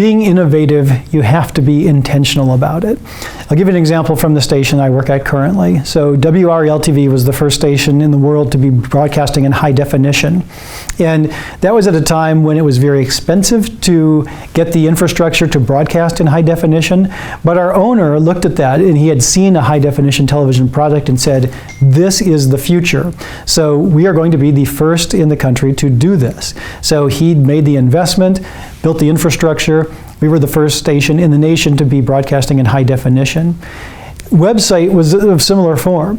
being innovative, you have to be intentional about it. I'll give you an example from the station I work at currently. So WREL-TV was the first station in the world to be broadcasting in high definition. And that was at a time when it was very expensive to get the infrastructure to broadcast in high definition. But our owner looked at that, and he had seen a high definition television product and said, this is the future. So we are going to be the first in the country to do this. So he made the investment, built the infrastructure. We were the first station in the nation to be broadcasting in high definition. Website was of similar form.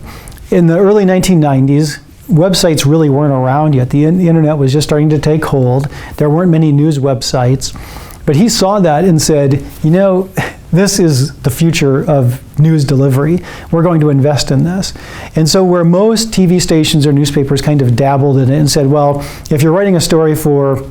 In the early 1990s, websites really weren't around yet. The internet was just starting to take hold. There weren't many news websites. But he saw that and said, you know, this is the future of news delivery. We're going to invest in this. And so where most TV stations or newspapers kind of dabbled in it and said, well, if you're writing a story for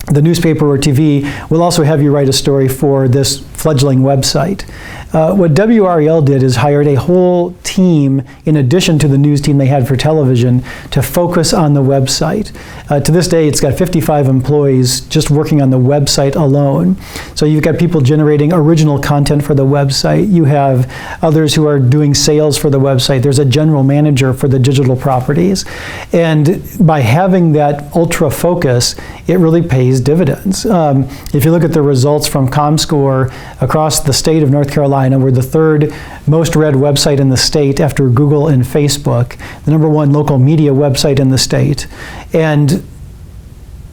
the newspaper or TV, we'll also have you write a story for this fledgling website. What WREL did is hired a whole team in addition to the news team they had for television to focus on the website. To this day, it's got 55 employees just working on the website alone. So you've got people generating original content for the website. You have others who are doing sales for the website. There's a general manager for the digital properties. And by having that ultra focus, it really pays dividends. If you look at the results from ComScore across the state of North Carolina, we're the third most read website in the state after Google and Facebook, the #1 local media website in the state. And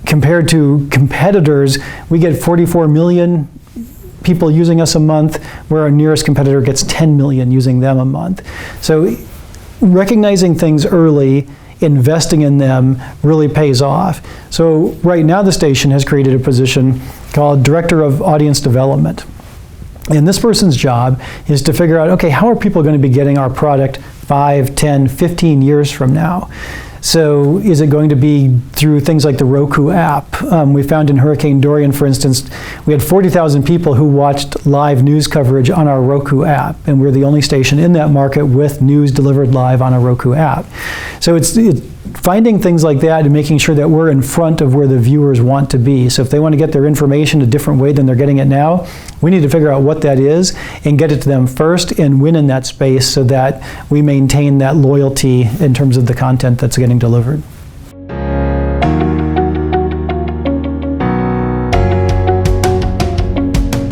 compared to competitors, we get 44 million people using us a month, where our nearest competitor gets 10 million using them a month. So recognizing things early, investing in them really pays off. So right now the station has created a position called Director of Audience Development. And this person's job is to figure out, okay, how are people going to be getting our product 5, 10, 15 years from now? So is it going to be through things like the Roku app? We found in Hurricane Dorian, for instance, we had 40,000 people who watched live news coverage on our Roku app, and we're the only station in that market with news delivered live on a Roku app. So it's finding things like that and making sure that we're in front of where the viewers want to be. So if they want to get their information a different way than they're getting it now, we need to figure out what that is and get it to them first and win in that space so that we maintain that loyalty in terms of the content that's getting delivered.